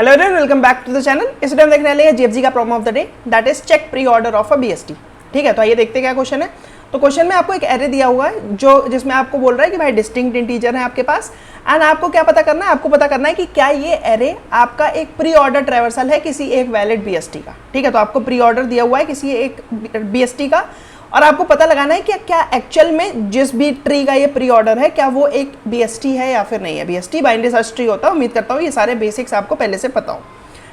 Hello everyone, welcome back to the channel. इस video में देखने वाले हैं जीएफजी का problem of the day, that is check preorder of a BST. ठीक है, तो आइए देखते हैं क्या क्वेश्चन है। तो क्वेश्चन में आपको एक एरे दिया हुआ है जो जिसमें आपको बोल रहा है कि भाई डिस्टिंक्ट इंटीजर है आपके पास, एंड आपको क्या पता करना है, आपको पता करना है कि क्या ये एरे आपका एक प्री ऑर्डर ट्रैवर्सल है किसी एक वैलिड बीएसटी का। ठीक है, तो आपको प्री ऑर्डर दिया हुआ है किसी एक बीएसटी का और आपको पता लगाना है कि क्या एक्चुअल में जिस भी ट्री का ये प्री ऑर्डर है क्या वो एक बीएसटी है या फिर नहीं है। बीएसटी बाइनरी सर्च ट्री होता है। उम्मीद करता हूँ ये सारे बेसिक्स आपको पहले से पता हो।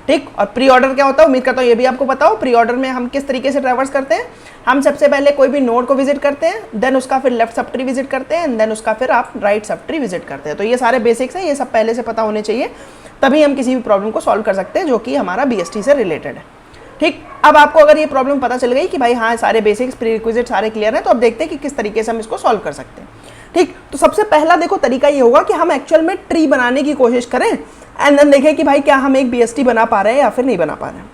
ठीक, और प्री ऑर्डर क्या होता है उम्मीद करता हूँ ये भी आपको पता हो। प्री ऑर्डर में हम किस तरीके से ट्रैवर्स करते हैं, हम सबसे पहले कोई भी नोड को विजिट करते हैं, देन उसका फिर लेफ्ट सब ट्री विजिट करते हैं, एंड देन उसका फिर आप राइट सब ट्री विजिट करते हैं। तो ये सारे बेसिक्स हैं, ये सब पहले से पता होने चाहिए, तभी हम किसी भी प्रॉब्लम को सॉल्व कर सकते हैं जो कि हमारा बीएसटी से रिलेटेड है। ठीक, अब आपको अगर ये प्रॉब्लम पता चल गई कि भाई हाँ सारे बेसिक्स प्री रिक्विजिट सारे क्लियर हैं, तो अब देखते हैं कि किस तरीके से हम इसको सॉल्व कर सकते हैं। ठीक, तो सबसे पहला देखो तरीका ये होगा कि हम एक्चुअल में ट्री बनाने की कोशिश करें एंड देन देखें कि भाई क्या हम एक बीएसटी बना पा रहे हैं या फिर नहीं बना पा रहे हैं।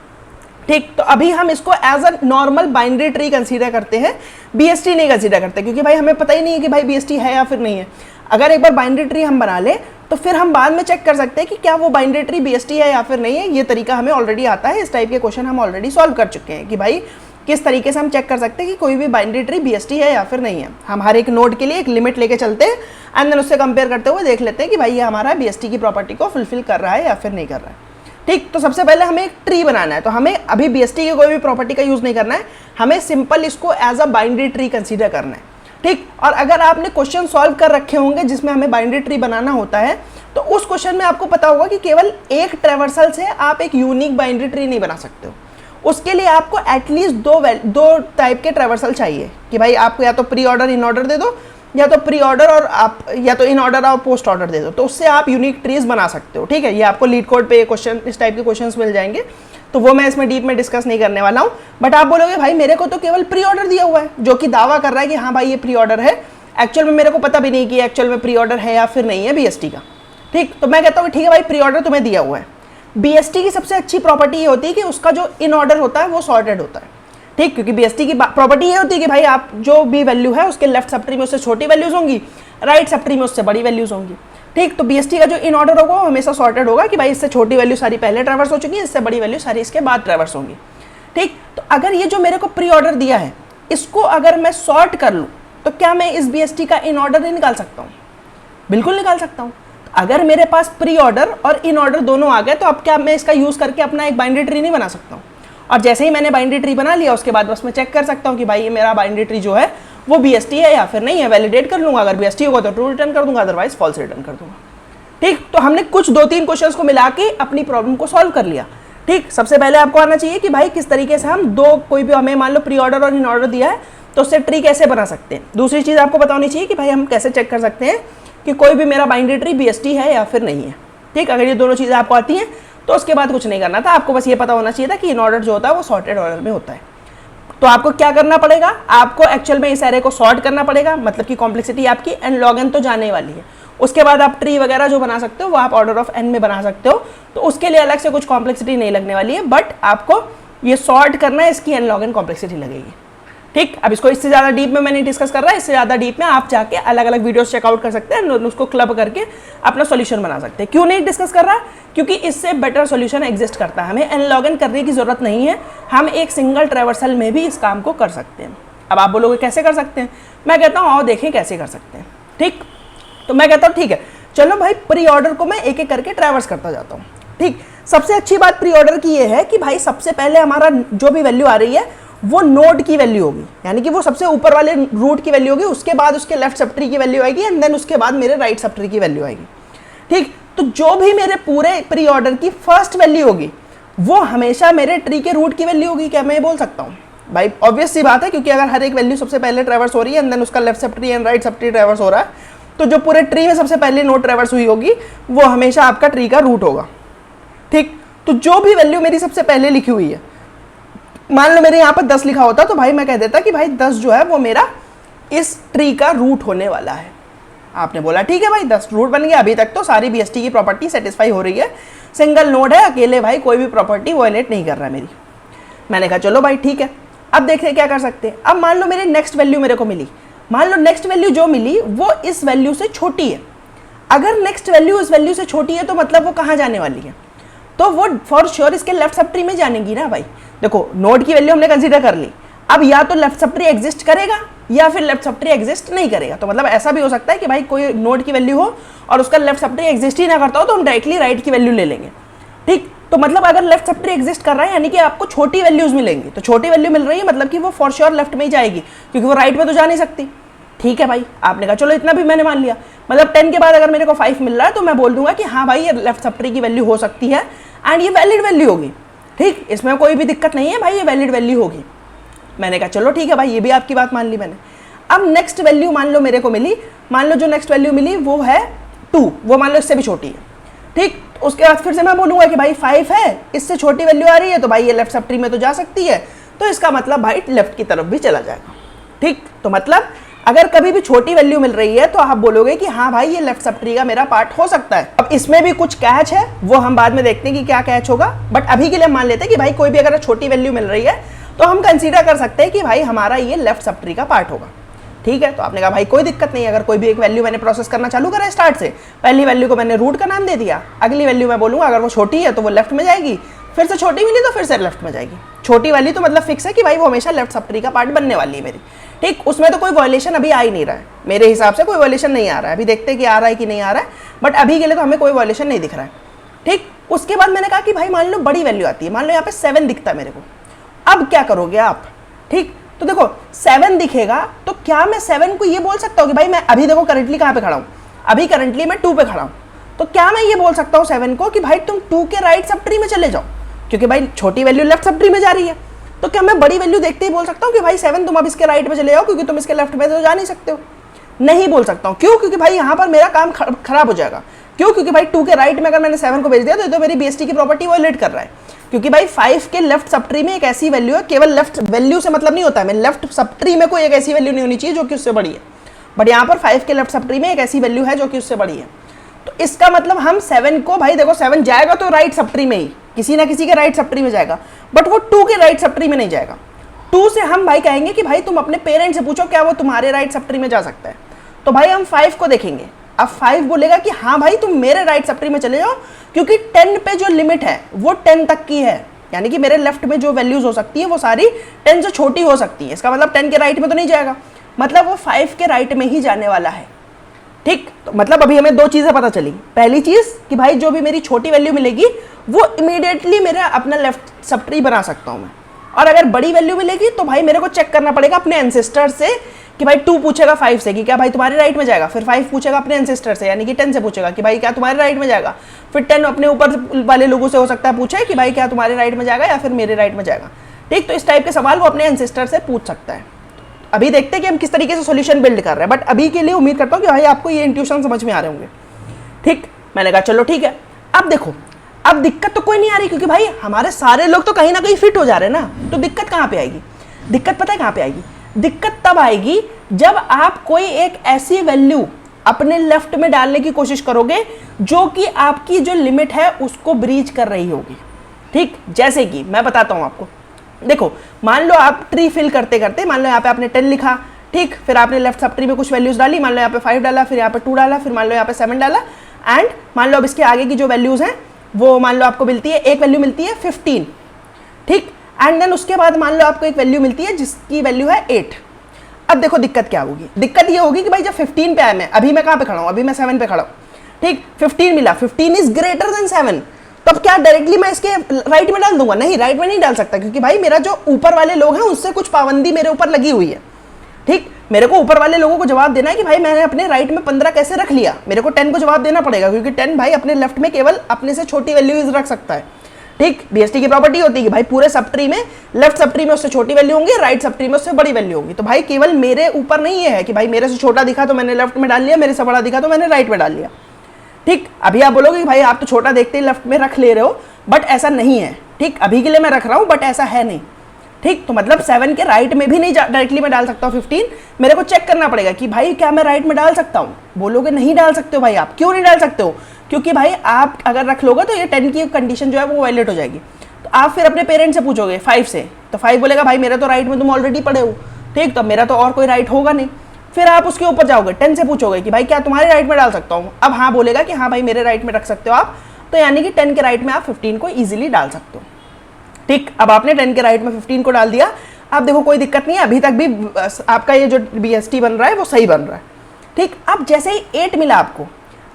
ठीक, तो अभी हम इसको as a normal binary tree consider करते हैं, बीएसटी नहीं कंसीडर करते, क्योंकि भाई हमें पता ही नहीं है कि भाई बीएसटी है या फिर नहीं है। अगर एक बार बाइनरी ट्री हम बना लें तो फिर हम बाद में चेक कर सकते हैं कि क्या वो बाइनरी ट्री बीएसटी है या फिर नहीं है। ये तरीका हमें ऑलरेडी आता है, इस टाइप के क्वेश्चन हम ऑलरेडी सॉल्व कर चुके हैं कि भाई किस तरीके से हम चेक कर सकते हैं कि कोई भी बाइनरी ट्री बीएसटी है या फिर नहीं है। हम हर एक नोड के लिए एक लिमिट लेके चलते हैं एंड देन उससे कंपेयर करते हुए देख लेते हैं कि भाई ये हमारा बीएसटी की प्रॉपर्टी को फुलफिल कर रहा है या फिर नहीं कर रहा है। ठीक, तो सबसे पहले हमें एक ट्री बनाना है, तो हमें अभी बीएसटी की कोई भी प्रॉपर्टी का यूज नहीं करना है, हमें सिंपल इसको as a binary tree consider करना है। ठीक, और अगर आपने क्वेश्चन सॉल्व कर रखे होंगे जिसमें हमें बाइनरी ट्री बनाना होता है, तो उस क्वेश्चन में आपको पता होगा कि केवल एक ट्रैवर्सल से आप एक यूनिक बाइनरी ट्री नहीं बना सकते हो। उसके लिए आपको एटलीस्ट दो टाइप के ट्रैवर्सल चाहिए कि भाई आपको या तो प्री ऑर्डर इन ऑर्डर दे दो, या तो प्री ऑर्डर और आप या तो इन ऑर्डर और पोस्ट ऑर्डर दे दो, तो उससे आप यूनिक ट्रीज बना सकते हो। ठीक है, ये आपको लीड कोड पे ये क्वेश्चन इस टाइप के क्वेश्चंस मिल जाएंगे, तो वो मैं इसमें डीप में डिस्कस नहीं करने वाला हूँ। बट आप बोलोगे भाई मेरे को तो केवल प्री ऑर्डर दिया हुआ है, जो कि दावा कर रहा है कि हाँ भाई ये प्री ऑर्डर है, एक्चुअल में मेरे को पता भी नहीं कि एक्चुअल में प्री ऑर्डर है या फिर नहीं है बीएसटी का। ठीक, तो मैं कहता हूँ ठीक है भाई प्री ऑर्डर तुम्हें दिया हुआ है। बीएसटी की सबसे अच्छी प्रॉपर्टी ये होती है कि उसका जो इन ऑर्डर होता है वो सॉर्टेड होता है। ठीक, क्योंकि बीएसटी की प्रॉपर्टी ये होती है कि भाई आप जो भी वैल्यू है उसके लेफ्ट सब ट्री में उससे छोटी वैल्यूज होंगी, राइट सब ट्री में उससे बड़ी वैल्यूज होंगी। ठीक, तो बीएसटी का जो इन ऑर्डर होगा वो हमेशा सॉर्टेड होगा कि भाई इससे छोटी वैल्यू सारी पहले ट्रैवर्स हो चुकी है, इससे बड़ी वैल्यू सारी इसके बाद ट्रैवर्स होंगी। ठीक, तो अगर ये जो मेरे को प्री ऑर्डर दिया है इसको अगर मैं सॉर्ट कर लूँ तो क्या मैं इस बीएसटी का इन ऑर्डर नहीं निकाल सकता हूँ? बिल्कुल निकाल सकता हूँ। अगर मेरे पास प्री ऑर्डर और इन ऑर्डर दोनों आ गए तो अब क्या मैं इसका यूज करके अपना एक बाइनरी ट्री नहीं बना सकता हूँ? और जैसे ही मैंने बाइनरी ट्री बना लिया उसके बाद बस मैं चेक कर सकता हूँ कि भाई ये मेरा बाइनरी ट्री जो है वो बीएसटी है या फिर नहीं है, वैलिडेट कर लूंगा। अगर बीएसटी होगा तो ट्रू रिटर्न कर दूंगा, अदरवाइज फॉल्स रिटर्न कर दूंगा। ठीक, तो हमने कुछ 2-3 क्वेश्चंस को मिला के अपनी प्रॉब्लम को सॉल्व कर लिया। ठीक, सबसे पहले आपको आना चाहिए कि भाई किस तरीके से हम कोई भी हमें मान लो प्री ऑर्डर और इन ऑर्डर दिया है तो उससे ट्री कैसे बना सकते हैं। दूसरी चीज आपको पता होनी चाहिए कि भाई हम कैसे चेक कर सकते हैं कि कोई भी मेरा बाइनरी ट्री बीएसटी है या फिर नहीं है। ठीक, अगर ये दोनों चीज़ें आपको आती हैं तो उसके बाद कुछ नहीं करना था, आपको बस ये पता होना चाहिए था कि इन ऑर्डर जो होता है वो सॉर्टेड ऑर्डर में होता है। तो आपको क्या करना पड़ेगा, आपको एक्चुअल में इस एरे को सॉर्ट करना पड़ेगा, मतलब कि कॉम्प्लेक्सिटी आपकी एन लॉग एन तो जाने वाली है। उसके बाद आप ट्री वगैरह जो बना सकते हो वो आप ऑर्डर ऑफ एन में बना सकते हो, तो उसके लिए अलग से कुछ कॉम्प्लेक्सिटी नहीं लगने वाली है, बट आपको ये सॉर्ट करना है, इसकी एन लॉग एन कॉम्प्लेक्सिटी लगेगी। ठीक, अब इसको इससे ज़्यादा डीप में मैं नहीं डिस्कस कर रहा, इससे ज़्यादा डीप में आप जाके अलग अलग वीडियोस चेकआउट कर सकते हैं, उसको क्लब करके अपना सॉल्यूशन बना सकते हैं। क्यों नहीं डिस्कस कर रहा? क्योंकि इससे बेटर सॉल्यूशन एग्जिस्ट करता है, हमें एन लॉग एन करने की जरूरत नहीं है, हम एक सिंगल ट्रैवर्सल में भी इस काम को कर सकते हैं। अब आप बोलोगे कैसे कर सकते हैं, मैं कहता हूँ आओ देखें कैसे कर सकते हैं। ठीक, तो मैं कहता हूँ ठीक है चलो भाई प्री ऑर्डर को मैं एक एक करके ट्रैवर्स करता जाता हूँ। ठीक, सबसे अच्छी बात प्री ऑर्डर की ये है कि भाई सबसे पहले हमारा जो भी वैल्यू आ रही है वो नोड की वैल्यू होगी, यानी कि वो सबसे ऊपर वाले रूट की वैल्यू होगी, उसके बाद उसके लेफ्ट सब ट्री की वैल्यू आएगी एंड देन उसके बाद मेरे राइट सब ट्री की वैल्यू आएगी। ठीक, तो जो भी मेरे पूरे प्री ऑर्डर की फर्स्ट वैल्यू होगी वो हमेशा मेरे ट्री के रूट की वैल्यू होगी। क्या मैं ये बोल सकता हूँ? भाई ऑब्वियस सी बात है, क्योंकि अगर हर एक वैल्यू सबसे पहले ट्रैवर्स हो रही है एंड देन उसका left sub tree and right sub tree traverse हो रहा है, तो जो पूरे ट्री में सबसे पहले नोड ट्रैवर्स हुई होगी वो हमेशा आपका ट्री का रूट होगा। ठीक, तो जो भी वैल्यू मेरी सबसे पहले लिखी हुई है, मान लो मेरे यहाँ पर 10 लिखा होता तो भाई मैं कह देता कि भाई 10 जो है वो मेरा इस ट्री का रूट होने वाला है। आपने बोला ठीक है भाई 10 रूट बन गया, अभी तक तो सारी बीएसटी की प्रॉपर्टी सेटिस्फाई हो रही है, सिंगल नोड है, अकेले भाई कोई भी प्रॉपर्टी वायलेट नहीं कर रहा है मेरी। मैंने कहा चलो भाई ठीक है, अब देखते हैं क्या कर सकते हैं। अब मान लो मेरी नेक्स्ट वैल्यू मेरे को मिली, मान लो नेक्स्ट वैल्यू जो मिली वो इस वैल्यू से छोटी है। अगर नेक्स्ट वैल्यू इस वैल्यू से छोटी है तो मतलब वो कहाँ जाने वाली है, तो वो फॉर श्योर इसके लेफ्ट सब ट्री में जानेगी ना भाई। देखो नोड की वैल्यू हमने कंसीडर कर ली, अब या तो लेफ्ट सब ट्री एग्जिस्ट करेगा या फिर लेफ्ट सब ट्री एग्जिस्ट नहीं करेगा। तो मतलब ऐसा भी हो सकता है कि भाई कोई नोड की वैल्यू हो और उसका लेफ्ट सब ट्री एग्जिस्ट ही ना करता हो तो हम डायरेक्टली राइट की वैल्यू ले लेंगे। ठीक, तो मतलब अगर लेफ्ट सब ट्री एग्जिस्ट कर रहा है यानी कि आपको छोटी वैल्यूज मिलेंगी, तो छोटी वैल्यू मिल रही है मतलब कि वो फॉर श्योर लेफ्ट में ही जाएगी क्योंकि वो राइट में तो जा नहीं सकती। ठीक है भाई, आपने कहा चलो इतना भी मैंने मान लिया, मतलब 10 के बाद अगर मेरे को 5 मिल रहा है तो मैं बोल दूंगा कि हाँ भाई ये लेफ्ट सब ट्री की वैल्यू हो सकती है एंड ये वैलिड वैल्यू होगी। ठीक, इसमें कोई भी दिक्कत नहीं है भाई, ये वैलिड वैल्यू होगी। मैंने कहा चलो ठीक है भाई, ये भी आपकी बात मान ली मैंने। अब नेक्स्ट वैल्यू मान लो मेरे को मिली, मान लो जो नेक्स्ट वैल्यू मिली वो है 2, वो मान लो इससे भी छोटी है। ठीक, उसके बाद फिर से मैं बोलूंगा कि भाई 5 है, इससे छोटी वैल्यू आ रही है तो भाई ये लेफ्ट सब ट्री में तो जा सकती है, तो इसका मतलब भाई लेफ्ट की तरफ भी चला जाएगा। ठीक, तो मतलब अगर कभी भी छोटी वैल्यू मिल रही है तो आप बोलोगे कि हाँ भाई ये लेफ्ट सब ट्री का मेरा पार्ट हो सकता है। अब इसमें भी कुछ कैच है, वो हम बाद में देखते हैं कि क्या कैच होगा, बट अभी के लिए मान लेते हैं कि भाई कोई भी अगर छोटी वैल्यू मिल रही है तो हम कंसीडर कर सकते हैं कि भाई हमारा ये लेफ्ट सब ट्री का पार्ट होगा। ठीक है, तो आपने कहा भाई कोई दिक्कत नहीं, अगर कोई भी एक वैल्यू मैंने प्रोसेस करना चालू करा स्टार्ट से, पहली वैल्यू को मैंने रूट का नाम दे दिया, अगली वैल्यू मैं बोलूँगा अगर वो छोटी है तो वो लेफ्ट में जाएगी, फिर से छोटी मिली तो फिर से लेफ्ट में जाएगी। छोटी वाली तो मतलब फिक्स है कि भाई वो हमेशा लेफ्ट सब ट्री का पार्ट बनने वाली है मेरी। ठीक, उसमें तो कोई वॉयलेशन अभी आ ही नहीं रहा है, मेरे हिसाब से कोई वॉयलेशन नहीं आ रहा है, अभी देखते हैं कि आ रहा है कि नहीं आ रहा है, बट अभी के लिए तो हमें कोई वॉयलेशन नहीं दिख रहा है। ठीक, उसके बाद मैंने कहा कि भाई मान लो बड़ी वैल्यू आती है, मान लो यहाँ पे 7 दिखता है मेरे को, अब क्या करोगे आप। ठीक, तो देखो 7 दिखेगा तो क्या मैं 7 को ये बोल सकता हूँ कि भाई मैं अभी देखो करंटली कहाँ पे खड़ा हूँ, अभी करंटली मैं 2 पे खड़ा हूँ, तो क्या मैं ये बोल सकता हूँ 7 को कि भाई तुम 2 के राइट सब ट्री में चले जाओ, क्योंकि भाई छोटी वैल्यू लेफ्ट सब ट्री में जा रही है, तो क्या मैं बड़ी वैल्यू देखते ही बोल सकता हूँ कि भाई 7 तुम अब इसके राइट में चले जाओ क्योंकि तुम इसके लेफ्ट में तो जा नहीं सकते हो। नहीं बोल सकता हूँ, क्यों, क्योंकि भाई यहाँ पर मेरा काम खराब हो जाएगा। क्यों, क्योंकि भाई 2 के राइट में अगर मैंने 7 को भेज दिया तो मेरी बीएसटी की प्रॉपर्टी वायलेट कर रहा है, क्योंकि भाई 5 के लेफ्ट सब ट्री में एक ऐसी वैल्यू है, केवल लेफ्ट वैल्यू से मतलब नहीं होता है, मैं लेफ्ट सब ट्री में कोई एक ऐसी वैल्यू नहीं होनी चाहिए जो कि उससे बड़ी है, बट यहाँ पर 5 के लेफ्ट सब ट्री में एक ऐसी वैल्यू है जो कि उससे बड़ी है। तो इसका मतलब हम 7 को, भाई देखो 7 जाएगा तो राइट सब ट्री में ही, किसी ना किसी के राइट सब ट्री में जाएगा, बट वो 2 के राइट सब ट्री में नहीं जाएगा। 2 से हम भाई कहेंगे कि भाई तुम अपने पेरेंट्स से पूछो क्या वो तुम्हारे राइट सब ट्री में जा सकता है, तो भाई हम 5 को देखेंगे। अब 5 बोलेगा कि हाँ भाई तुम मेरे राइट सब ट्री में चले जाओ, क्योंकि 10 पे जो लिमिट है वो 10 तक की है, यानी कि मेरे लेफ्ट में जो वैल्यूज हो सकती है वो सारी 10 से छोटी हो सकती है। इसका मतलब 10 के राइट में तो नहीं जाएगा, मतलब वो 5 के राइट में ही जाने वाला है। ठीक, तो मतलब अभी हमें 2 चीजें पता चली। पहली चीज कि भाई जो भी मेरी छोटी वैल्यू मिलेगी वो इमीडिएटली मेरा अपना लेफ्ट सब ट्री बना सकता हूं मैं, और अगर बड़ी वैल्यू मिलेगी तो भाई मेरे को चेक करना पड़ेगा अपने एंसेस्टर से कि भाई 2 पूछेगा 5 से कि क्या भाई तुम्हारे राइट में जाएगा, फिर 5 पूछेगा अपने एंसेस्टर से यानी कि 10 से पूछेगा कि भाई क्या तुम्हारे राइट में जाएगा, फिर 10 अपने ऊपर वाले लोगों से हो सकता है पूछे कि भाई क्या तुम्हारे राइट में जाएगा या फिर मेरे राइट में जाएगा। ठीक, तो इस टाइप के सवाल वो अपने एंसेस्टर से पूछ सकता है। अभी देखते हैं कि हम किस तरीके से सॉल्यूशन बिल्ड कर रहे हैं, बट अभी के लिए उम्मीद करता हूँ कि भाई आपको ये इंट्यूशन समझ में आ रहे होंगे। ठीक, मैंने कहा चलो ठीक है। अब देखो, अब दिक्कत तो कोई नहीं आ रही क्योंकि भाई हमारे सारे लोग तो कहीं ना कहीं फिट हो जा रहे हैं ना, तो दिक्कत कहाँ पे आएगी। दिक्कत पता है कहाँ पे आएगी, दिक्कत तब आएगी जब आप कोई एक ऐसी वैल्यू अपने लेफ्ट में डालने की कोशिश करोगे जो कि आपकी जो लिमिट है उसको ब्रीच कर रही होगी। ठीक, जैसे कि मैं बताता हूं आपको, देखो मान लो आप ट्री फिल करते करते, मान लो यहाँ पे आपने 10 लिखा, ठीक, फिर आपने लेफ्ट सब ट्री में कुछ वैल्यूज डाली, मान लो यहाँ पे 5 डाला, फिर यहाँ पे 2 डाला, फिर मान लो यहाँ पे 7 डाला, एंड मान लो अब इसके आगे की जो वैल्यूज हैं वो मान लो आपको मिलती है, एक वैल्यू मिलती है 15। ठीक, एंड देन उसके बाद मान लो आपको एक वैल्यू मिलती है जिसकी वैल्यू है 8। अब देखो दिक्कत क्या होगी, दिक्कत ये होगी कि भाई जब 15 पे आया मैं, अभी मैं कहाँ पे खड़ा हूँ, अभी मैं 7 पे खड़ा हूँ। ठीक, 15 मिला, 15 इज ग्रेटर देन 7, तब क्या डायरेक्टली मैं इसके राइट में डाल दूंगा? नहीं, राइट में नहीं डाल सकता, क्योंकि भाई मेरा जो ऊपर वाले लोग हैं उनसे कुछ पाबंदी मेरे ऊपर लगी हुई है। ठीक, मेरे को ऊपर वाले लोगों को जवाब देना है कि भाई मैंने अपने राइट में 15 कैसे रख लिया, मेरे को 10 को जवाब देना पड़ेगा, क्योंकि 10 भाई अपने लेफ्ट में केवल अपने से छोटी वैल्यूज रख सकता है। ठीक, बीएसटी की प्रॉपर्टी होती है कि भाई पूरे सब ट्री में लेफ्ट सब ट्री में उससे छोटी वैल्यू होंगी, राइट सब ट्री में उससे बड़ी वैल्यू होगी। तो भाई केवल मेरे ऊपर नहीं है कि भाई मेरे से छोटा दिखा तो मैंने लेफ्ट में डाल लिया, मेरे से बड़ा दिखा तो मैंने राइट में डाल लिया। ठीक, अभी आप बोलोगे कि भाई आप तो छोटा देखते ही लेफ्ट में रख ले रहे हो, बट ऐसा नहीं है। ठीक, अभी के लिए मैं रख रहा हूं, बट ऐसा है नहीं। ठीक, तो मतलब 7 के राइट में भी नहीं डायरेक्टली मैं डाल सकता हूँ 15, मेरे को चेक करना पड़ेगा कि भाई क्या मैं राइट में डाल सकता हूँ। बोलोगे नहीं डाल सकते हो भाई, आप क्यों नहीं डाल सकते हो? क्योंकि भाई आप अगर रख लोगे तो ये 10 की कंडीशन जो है वो वायलेट हो जाएगी। तो आप फिर अपने पेरेंट्स से पूछोगे 5 से, तो 5 बोलेगा भाई मेरा तो राइट में तुम ऑलरेडी पढ़े हो। ठीक, तो मेरा तो और कोई राइट होगा नहीं। फिर आप उसके ऊपर जाओगे 10 से पूछोगे कि भाई क्या तुम्हारे राइट में डाल सकता हूँ? अब हाँ बोलेगा कि हाँ भाई मेरे राइट में रख सकते हो आप। तो यानी कि 10 के राइट में आप 15 को ईजिली डाल सकते हो। ठीक, अब आपने 10 के राइट में 15 को डाल दिया। अब देखो कोई दिक्कत नहीं है, अभी तक भी आपका ये जो BST बन रहा है वो सही बन रहा है। ठीक, अब जैसे ही 8 मिला आपको,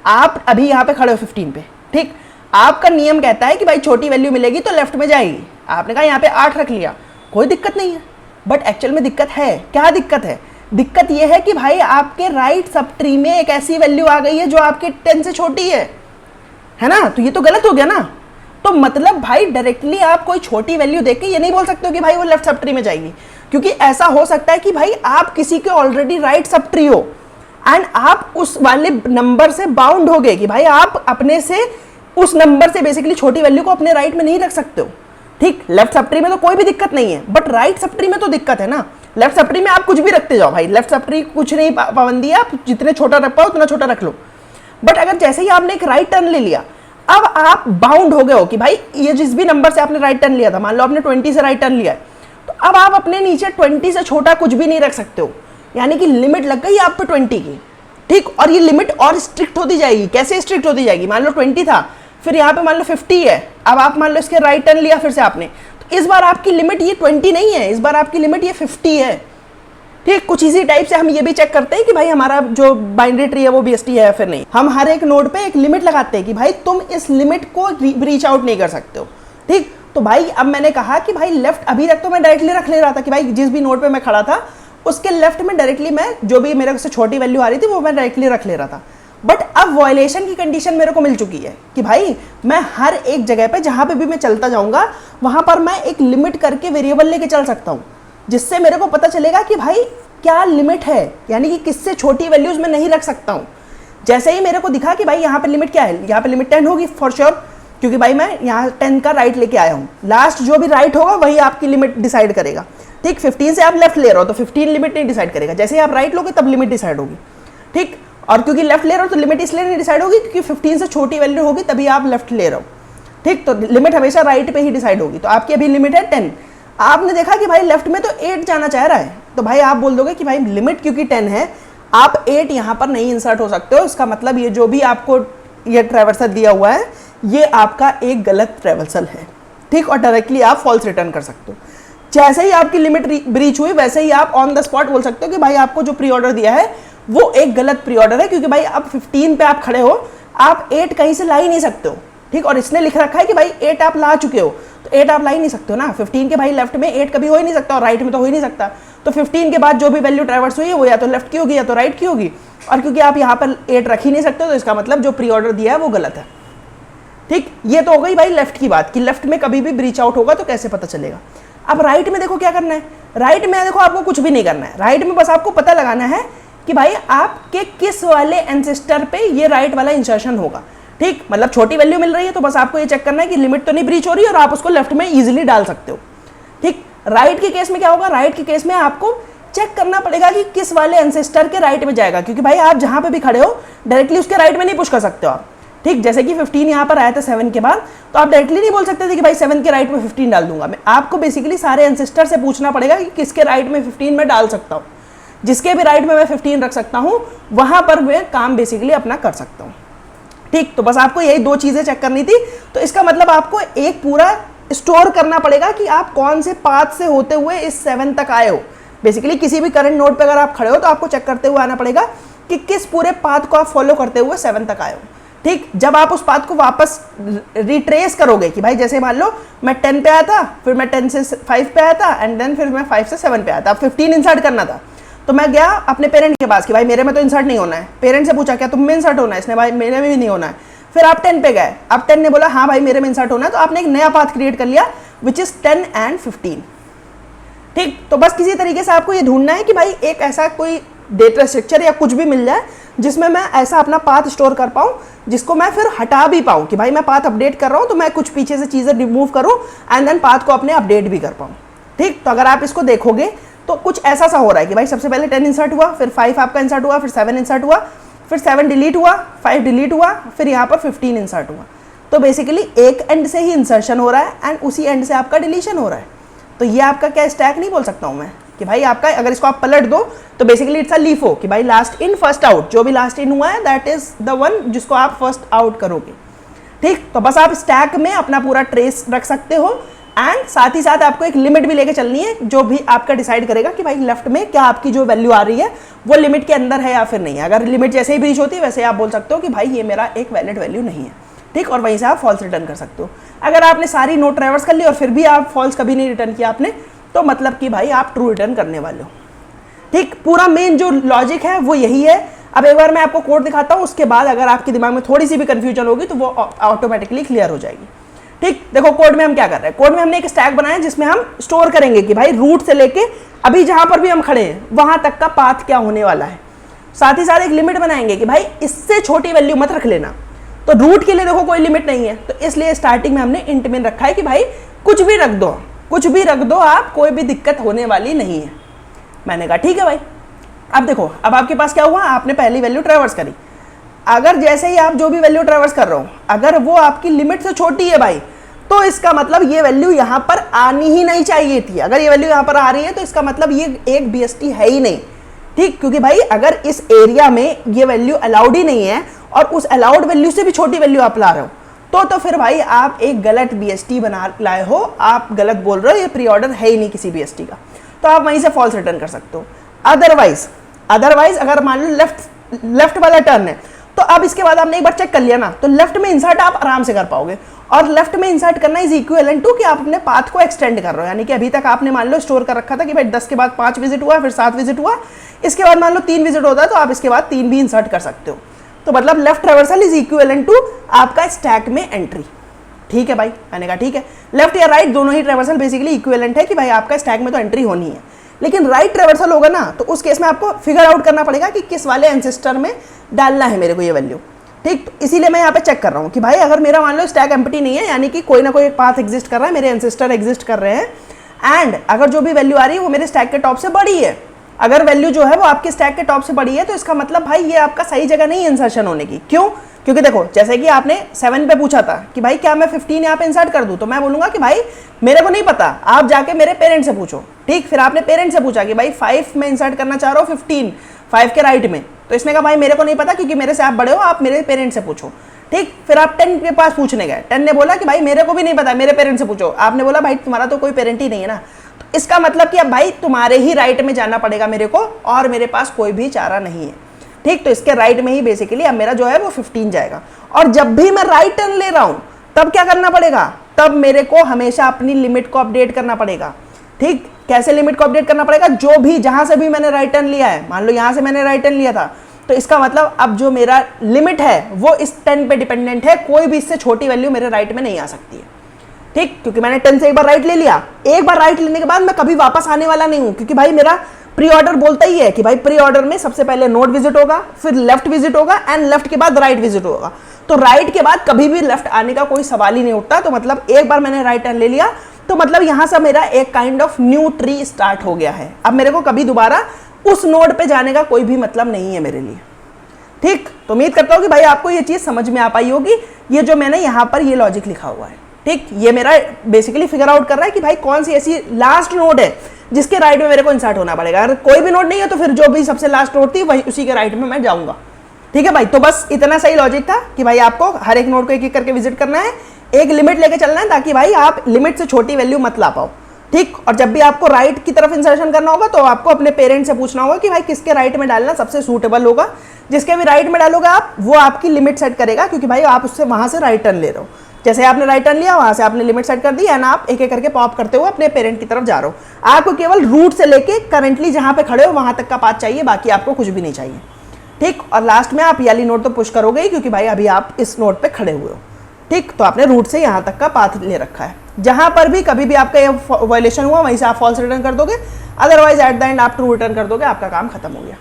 आप अभी यहाँ पे खड़े हो 15 पे। ठीक, आपका नियम कहता है कि भाई छोटी वैल्यू मिलेगी तो लेफ्ट में जाएगी। आपने कहा यहाँ पे 8 रख लिया, कोई दिक्कत नहीं है, बट एक्चुअल में दिक्कत है। क्या दिक्कत है? दिक्कत यह है कि भाई आपके राइट सब ट्री में एक ऐसी वैल्यू आ गई है जो आपके 10 से छोटी है ना? तो ये तो गलत हो गया ना। तो मतलब भाई डायरेक्टली आप कोई छोटी वैल्यू देख के ये नहीं बोल सकते हो कि भाई वो लेफ्ट सब ट्री में जाएगी, क्योंकि ऐसा हो सकता है कि भाई आप किसी के ऑलरेडी राइट सब ट्री हो एंड आप उस वाले नंबर से बाउंड हो गए कि भाई आप अपने से उस नंबर से बेसिकली छोटी वैल्यू को अपने राइट में नहीं रख सकते हो। ठीक, लेफ्ट सब ट्री में तो कोई भी दिक्कत नहीं है, बट राइट सब ट्री में तो दिक्कत है ना। लेफ्ट सब ट्री में आप कुछ भी रखते जाओ भाई, लेफ्ट सब ट्री कुछ नहीं पाबंदी है, आप जितने छोटा रख पाओ उतना छोटा रख लो। बट अगर जैसे ही आपने एक राइट टर्न ले लिया, अब आप बाउंड हो गए हो कि भाई ये जिस भी नंबर से आपने राइट टर्न लिया था, मान लो आपने 20 से राइट टर्न लिया है, तो अब आप अपने नीचे 20 से छोटा कुछ भी नहीं रख सकते हो, यानी कि लिमिट लग गई आप पे 20 की। ठीक, और ये लिमिट और स्ट्रिक्ट होती जाएगी। कैसे स्ट्रिक्ट होती जाएगी? मान लो 20 था, फिर यहाँ पे मान लो 50 है, अब आप मान लो इसके राइट टर्न लिया फिर से आपने, तो इस बार आपकी लिमिट ये 20 नहीं है, इस बार आपकी लिमिट ये 50 है। ठीक, कुछ इसी टाइप से हम ये भी चेक करते हैं कि भाई हमारा जो बाइनरी ट्री है वो BST है या फिर नहीं। हम हर एक नोड पे एक लिमिट लगाते हैं कि भाई तुम इस लिमिट को रीच आउट नहीं कर सकते हो। ठीक, तो भाई अब मैंने कहा कि भाई लेफ्ट अभी तक तो मैं डायरेक्टली रख ले रहा था कि भाई जिस भी नोड पे मैं खड़ा था उसके लेफ्ट में डायरेक्टली मैं जो भी मेरे से छोटी वैल्यू आ रही थी वो मैं डायरेक्टली रख ले रहा था। बट अब वायलेशन की कंडीशन मेरे को मिल चुकी है कि भाई मैं हर एक जगह पे जहां पे भी मैं चलता जाऊंगा वहां पर मैं एक लिमिट करके वेरिएबल लेके चल सकता हूं, जिससे मेरे को पता चलेगा कि भाई क्या लिमिट है, यानी कि किससे छोटी वैल्यूज में नहीं रख सकता हूं। जैसे ही मेरे को दिखा कि भाई यहाँ पे लिमिट क्या है, यहाँ पे लिमिट 10 होगी फॉर श्योर, क्योंकि भाई मैं यहाँ 10 का राइट लेके आया हूँ। लास्ट जो भी राइट होगा वही आपकी लिमिट डिसाइड करेगा। ठीक, 15 से आप लेफ्ट ले रहे हो तो 15 लिमिट नहीं डिसाइड करेगा, जैसे ही आप राइट लोगे तब लिमिट डिसाइड होगी। ठीक, और क्योंकि लेफ्ट ले रहे हो तो लिमिट इसलिए नहीं डिसाइड होगी क्योंकि 15 से छोटी वैल्यू होगी तभी आप लेफ्ट ले रहे हो। ठीक, तो लिमिट हमेशा राइट पे ही डिसाइड होगी। तो आपकी अभी लिमिट है 10, आपने देखा कि भाई लेफ्ट में तो 8 जाना चाह रहा है, तो भाई आप बोल दोगे कि भाई लिमिट क्योंकि 10 है आप 8 यहाँ पर नहीं इंसर्ट हो सकते हो। इसका मतलब ये जो भी आपको ये ट्रैवर्सल दिया हुआ है ये आपका एक गलत ट्रैवर्सल है। ठीक, और डायरेक्टली आप फॉल्स रिटर्न कर सकते हो। जैसे ही आपकी लिमिट ब्रीच हुई वैसे ही आप ऑन द स्पॉट बोल सकते हो कि भाई आपको जो प्री ऑर्डर दिया है वो एक गलत प्री ऑर्डर है, क्योंकि भाई अब 15 पे आप खड़े हो, आप 8 कहीं से ला ही नहीं सकते हो। ठीक, और इसने लिख रखा है कि भाई 8 आप ला चुके हो, तो 8 आप ला ही नहीं सकते हो ना। 15 के भाई लेफ्ट में 8 कभी हो ही नहीं सकता और राइट में तो हो ही नहीं सकता। तो 15 के बाद जो भी वैल्यू ट्रैवर्स हुई है वो या तो लेफ्ट की होगी या तो राइट की होगी, और क्योंकि आप यहाँ पर 8 रख ही नहीं सकते तो इसका मतलब जो प्री ऑर्डर दिया है वो गलत है। ठीक, ये तो हो गई भाई लेफ्ट की बात कि लेफ्ट में कभी भी ब्रीच आउट होगा तो कैसे पता चलेगा। अब राइट में देखो क्या करना है। राइट में देखो आपको कुछ भी नहीं करना है, राइट में बस आपको पता लगाना है कि भाई आपके किस वाले एंसेस्टर पे ये राइट वाला इंसर्शन होगा। ठीक, मतलब छोटी वैल्यू मिल रही है तो बस आपको ये चेक करना है कि लिमिट तो नहीं ब्रीच हो रही है और आप उसको लेफ्ट में इजीली डाल सकते हो। ठीक, राइट के केस में क्या होगा, राइट के केस में आपको चेक करना पड़ेगा कि किस वाले एंसेस्टर के राइट में जाएगा, क्योंकि भाई आप जहां पे भी खड़े हो डायरेक्टली उसके राइट में नहीं पुश कर सकते हो आप। ठीक, जैसे कि 15 यहाँ पर आया था 7 के बाद, तो आप डायरेक्टली नहीं बोल सकते थे कि भाई 7 के राइट में 15 डाल दूंगा मैं। आपको बेसिकली सारे एंसेस्टर से पूछना पड़ेगा कि किसके राइट में 15 मैं डाल सकता हूँ। जिसके भी राइट में मैं 15 रख सकता हूँ वहां पर मैं काम बेसिकली अपना कर सकता हूँ। ठीक, तो बस आपको यही 2 चीजें चेक करनी थी। तो इसका मतलब आपको एक पूरा स्टोर करना पड़ेगा कि आप कौन से पाथ से होते हुए इस 7 तक आए हो। बेसिकली किसी भी करंट नोड पे अगर आप खड़े हो तो आपको चेक करते हुए आना पड़ेगा कि किस पूरे पाथ को आप फॉलो करते हुए 7 तक आए हो। ठीक, जब आप उस पाथ को वापस रिट्रेस करोगे कि भाई जैसे मान लो मैं 10 पे आया था, फिर मैं 10 से 5 पे आया था एंड देन फिर मैं 5 से 7 पे आया था। अब 15 इंसर्ट करना था तो मैं गया अपने पेरेंट के पास कि भाई मेरे में तो इंसर्ट नहीं होना है। पेरेंट से पूछा क्या तुम में इंसर्ट होना है, इसने भाई मेरे में भी नहीं होना है। फिर आप 10 पे गए, अब 10 ने बोला हाँ भाई मेरे में इंसर्ट होना है, तो आपने एक नया पाथ क्रिएट कर लिया विच इज 10 एंड 15। ठीक, तो बस किसी तरीके से आपको ये ढूंढना है कि भाई एक ऐसा कोई डेटा स्ट्रक्चर या कुछ भी मिल जाए जिसमें मैं ऐसा अपना पाथ स्टोर कर पाऊँ जिसको मैं फिर हटा भी पाऊँ कि भाई मैं पाथ अपडेट कर रहा हूँ तो मैं कुछ पीछे से चीज़ें रिमूव करूँ एंड देन पाथ को अपने अपडेट भी कर पाऊँ। ठीक, तो अगर आप इसको देखोगे तो कुछ ऐसा सा हो रहा है कि भाई सबसे पहले 10 इंसर्ट हुआ, फिर 5 आपका इंसर्ट हुआ, फिर 7 इंसर्ट हुआ, फिर 7 डिलीट हुआ, 5 डिलीट हुआ, फिर यहाँ पर 15 इंसर्ट हुआ। तो बेसिकली एक एंड से ही इंसर्शन हो रहा है एंड उसी एंड से आपका डिलीशन हो रहा है। तो ये आपका क्या स्टैक नहीं बोल सकता हूँ मैं कि भाई आपका अगर इसको आप पलट दो तो बेसिकली इट्स अ लीफो कि भाई लास्ट इन फर्स्ट आउट, जो भी लास्ट इन हुआ है दैट इज द वन जिसको आप फर्स्ट आउट करोगे। ठीक, तो बस आप स्टैक में अपना पूरा ट्रेस रख सकते हो एंड साथ ही साथ आपको एक लिमिट भी लेके चलनी है जो भी आपका डिसाइड करेगा कि भाई लेफ्ट में क्या आपकी जो वैल्यू आ रही है वो लिमिट के अंदर है या फिर नहीं है। अगर लिमिट जैसे ही ब्रीच होती है वैसे आप बोल सकते हो कि भाई ये मेरा एक वैलिड वैल्यू नहीं है। ठीक, और वहीं से आप फॉल्स रिटर्न कर सकते हो। अगर आपने सारी नोट ट्रैवर्स कर ली और फिर भी आप फॉल्स कभी नहीं रिटर्न किया आपने, तो मतलब कि भाई आप ट्रू रिटर्न करने वाले हो। ठीक, पूरा मेन जो लॉजिक है वो यही है। अब एक बार मैं आपको कोड दिखाता हूँ, उसके बाद अगर आपके दिमाग में थोड़ी सी भी कंफ्यूजन होगी तो वो ऑटोमेटिकली क्लियर हो जाएगी। ठीक, देखो कोड में हम क्या कर रहे हैं, कोड में हमने एक स्टैक बनाया जिसमें हम स्टोर करेंगे कि भाई रूट से लेके अभी जहां पर भी हम खड़े हैं वहां तक का पाथ क्या होने वाला है। साथ ही साथ एक लिमिट बनाएंगे कि भाई इससे छोटी वैल्यू मत रख लेना। तो रूट के लिए देखो कोई लिमिट नहीं है, तो इसलिए स्टार्टिंग में हमने इंट में रखा है कि भाई कुछ भी रख दो, कुछ भी रख दो आप, कोई भी दिक्कत होने वाली नहीं है। मैंने कहा ठीक है भाई। अब देखो, अब आपके पास क्या हुआ, आपने पहली वैल्यू ट्रैवर्स करी। अगर जैसे ही आप जो भी वैल्यू ट्रैवर्स कर रहे हो अगर वो आपकी लिमिट से छोटी है भाई, तो इसका मतलब ये वैल्यू यहां पर आनी ही नहीं चाहिए थी। अगर ये वैल्यू यहां पर आ रही है तो इसका मतलब ये एक BST है ही नहीं। ठीक, क्योंकि भाई अगर इस एरिया में ये वैल्यू अलाउड ही नहीं है और उस अलाउड वैल्यू से भी छोटी वैल्यू आप ला रहे हो तो फिर भाई आप एक गलत BST बना लाए हो, आप गलत बोल रहे हो, ये प्री ऑर्डर है ही नहीं किसी BST का, तो आप वहीं से फॉल्स रिटर्न कर सकते हो। अदरवाइज अगर मान लो लेफ्ट वाला टर्न है तो अब इसके बाद आपने एक बार चेक कर लिया ना, तो लेफ्ट में इंसर्ट आप आराम से कर पाओगे। और लेफ्ट में इंसर्ट करना इज इक्विवेलेंट टू कि आप अपने पाथ को एक्सटेंड कर रहे हो। यानी कि अभी तक आपने मान लो स्टोर कर रखा था कि भाई 10 के बाद 5 विजिट हुआ, फिर 7 विजिट हुआ, इसके बाद मान लो 3 विजिट होता है तो आप इसके बाद 3 भी इंसर्ट कर सकते हो। तो मतलब left traversal is equivalent to आपका स्टैक में एंट्री। ठीक है भाई, मैंने कहा ठीक है। लेफ्ट या राइट दोनों ही ट्रैवर्सल बेसिकली इक्विवेलेंट है कि भाई आपका स्टैक में तो एंट्री होनी है, लेकिन राइट ट्रैवर्सल होगा ना तो उस केस में आपको फिगर आउट करना पड़ेगा कि किस वाले एंसेस्टर में डालना है मेरे को ये वैल्यू। ठीक, तो इसीलिए मैं यहाँ पे चेक कर रहा हूँ कि भाई अगर मेरा मान लो स्टैक एम्प्टी नहीं है, यानी कि कोई ना कोई एक पाथ एग्जिस्ट कर रहा है, मेरे एंसेस्टर एग्जिस्ट कर रहे हैं एंड अगर जो भी वैल्यू आ रही है वो मेरे स्टैक के टॉप से बड़ी है, अगर वैल्यू जो है वो आपके स्टैक के टॉप से बड़ी है तो इसका मतलब भाई ये आपका सही जगह नहीं है इंसर्शन होने की। क्यों? क्योंकि देखो जैसे कि आपने 7 पे पूछा था कि भाई क्या मैं 15 यहाँ पे इंसर्ट कर दूं, तो मैं बोलूंगा कि भाई मेरे को नहीं पता, आप जाके मेरे पेरेंट से पूछो। ठीक, फिर आपने पेरेंट से पूछा कि भाई 5 में इंसर्ट करना चाह रहा हूँ 15 5 के राइट में, तो इसने कहा भाई मेरे को नहीं पता क्योंकि मेरे से आप बड़े हो, आप मेरे पेरेंट से पूछो। ठीक, फिर आप 10 के पास पूछने गए, 10 ने बोला कि भाई मेरे को भी नहीं पता, मेरे पेरेंट से पूछो। आपने बोला भाई तुम्हारा तो कोई पेरेंट ही नहीं है ना, तो इसका मतलब कि अब भाई तुम्हारे ही राइट में जाना पड़ेगा मेरे को, और मेरे पास कोई भी चारा नहीं है। ठीक, तो इसके राइट में ही बेसिकली अब मेरा जो है वो 15 जाएगा। और जब भी मैं राइट टर्न ले रहा हूं तब क्या करना पड़ेगा, तब मेरे को हमेशा अपनी लिमिट को अपडेट करना पड़ेगा। ठीक, कैसे लिमिट को अपडेट करना पड़ेगा, जो भी जहां से भी मैंने राइट टर्न लिया है, मान लो यहां से मैंने राइट टर्न लिया था, तो इसका मतलब अब जो मेरा लिमिट है वो इस 10 पे डिपेंडेंट है, कोई भी इससे छोटी वैल्यू मेरे राइट में नहीं आ सकती है। ठीक, क्योंकि मैंने 10 से एक बार राइट ले लिया, एक बार राइट लेने के बाद मैं कभी वापस आने वाला नहीं हूं, क्योंकि भाई मेरा प्री ऑर्डर बोलता ही है कि भाई प्री ऑर्डर में सबसे पहले नोड विजिट होगा, फिर लेफ्ट विजिट होगा एंड लेफ्ट के बाद राइट विजिट होगा। तो राइट के बाद कभी भी लेफ्ट आने का कोई सवाल ही नहीं उठता। तो मतलब एक बार मैंने राइट टर्न ले लिया तो मतलब यहां से मेरा एक kind of new tree start हो गया है। अब मेरे को कभी दोबारा उस नोड पे जाने का कोई भी मतलब नहीं है मेरे लिए। ठीक, तो उम्मीद करता हूं कि भाई आपको ये चीज समझ में आ पाई होगी, ये जो मैंने यहां पर ये लॉजिक लिखा हुआ है। ठीक, ये मेरा बेसिकली फिगर आउट कर रहा है कि भाई कौन सी ऐसी लास्ट नोड है जिसके राइट में मेरे को इंसर्ट होना पड़ेगा। अगर कोई भी नोड नहीं है तो फिर जो भी सबसे लास्ट नोड थी वही उसी के राइट में मैं जाऊंगा। ठीक है भाई, तो बस इतना सही लॉजिक था कि भाई आपको हर एक नोड को एक एक करके विजिट करना है, एक लिमिट लेके चलना है ताकि भाई आप लिमिट से छोटी वैल्यू मत ला पाओ। ठीक, और जब भी आपको राइट की तरफ इंसर्शन करना होगा तो आपको अपने पेरेंट से पूछना होगा कि भाई किसके राइट में डालना सबसे सूटेबल होगा। जिसके भी राइट में डालोगे आप, वो आपकी लिमिट सेट करेगा, क्योंकि भाई आप उससे वहां से राइट टर्न ले रहे हो। जैसे आपने राइट टर्न लिया, वहां से आपने लिमिट सेट कर दी एंड आप एक एक करके पॉप करते हुए अपने पेरेंट की तरफ जा रहे हो। आपको केवल रूट से लेके करंटली जहां पे खड़े हो वहां तक का पाथ चाहिए, बाकी आपको कुछ भी नहीं चाहिए। ठीक, और लास्ट में आप वाली नोड तो पुश करोगे ही, क्योंकि भाई अभी आप इस नोड पे खड़े हुए हो। ठीक, तो आपने रूट से यहाँ तक का पाथ ले रखा है। जहां पर भी कभी भी आपका ये वायलेशन हुआ वहीं से आप फॉल्स रिटर्न कर दोगे, अदरवाइज एट द एंड आप ट्रू रिटर्न कर दोगे, आपका काम खत्म हो गया।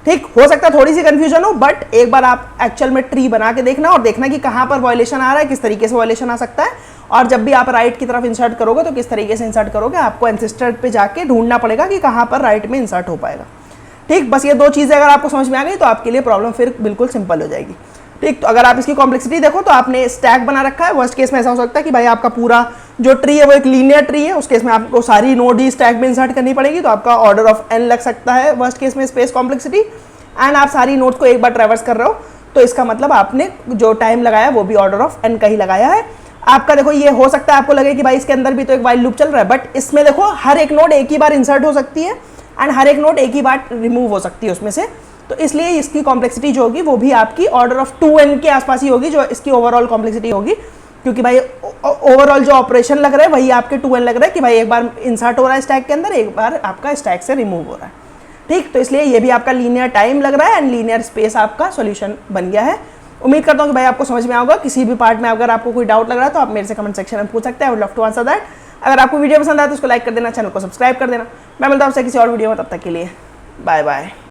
ठीक, हो सकता है थोड़ी सी कंफ्यूजन हो, बट एक बार आप एक्चुअल में ट्री बना के देखना और देखना कि कहाँ पर वायलेशन आ रहा है, किस तरीके से वायलेशन आ सकता है, और जब भी आप राइट की तरफ इंसर्ट करोगे तो किस तरीके से इंसर्ट करोगे, आपको एंसेस्टर पे जाके ढूंढना पड़ेगा कि कहाँ पर राइट में इंसर्ट हो पाएगा। ठीक, बस ये दो चीज़ें अगर आपको समझ में आ गई तो आपके लिए प्रॉब्लम फिर बिल्कुल सिंपल हो जाएगी। ठीक, तो अगर आप इसकी कॉम्प्लेक्सिटी देखो तो आपने स्टैक बना रखा है। वर्स्ट केस में ऐसा हो सकता है कि भाई आपका पूरा जो ट्री है वो एक लीनियर ट्री है, उस केस में आपको सारी नोड ही स्टैक में इंसर्ट करनी पड़ेगी, तो आपका ऑर्डर ऑफ n लग सकता है वर्स्ट केस में स्पेस कॉम्प्लेक्सिटी। एंड आप सारी नोड्स को एक बार ट्रैवर्स कर रहे हो तो इसका मतलब आपने जो टाइम लगाया वो भी ऑर्डर ऑफ n का ही लगाया है। आपका देखो ये हो सकता है आपको लगे कि भाई इसके अंदर भी तो एक वाइल लूप चल रहा है, बट इसमें देखो हर एक नोड एक ही बार इंसर्ट हो सकती है एंड हर एक नोड एक ही बार रिमूव हो सकती है उसमें से, तो इसलिए इसकी कॉम्प्लेक्सिटी जो होगी वो भी आपकी ऑर्डर ऑफ 2n के आसपास ही होगी, जो इसकी ओवरऑल कॉम्प्लेक्सिटी होगी, क्योंकि भाई ओवरऑल जो ऑपरेशन लग रहा है वही आपके 2n लग रहा है कि भाई एक बार इंसर्ट हो रहा है स्टैक के अंदर, एक बार आपका स्टैक से रिमूव हो रहा है। ठीक, तो इसलिए ये भी आपका लीनियर टाइम लग रहा है एंड लीनियर स्पेस आपका सॉल्यूशन बन गया है। उम्मीद करता हूँ कि भाई आपको समझ में आएगा। किसी भी पार्ट में अगर आपको कोई डाउट लग रहा है तो आप मेरे से कमेंट सेक्शन में पूछ सकते हैं, I would love to answer that. अगर आपको वीडियो पसंद आए तो उसको लाइक कर देना, चैनल को सब्सक्राइब कर देना। मैं मिलता हूँ आपसे किसी और वीडियो में, तब तक के लिए बाय बाय।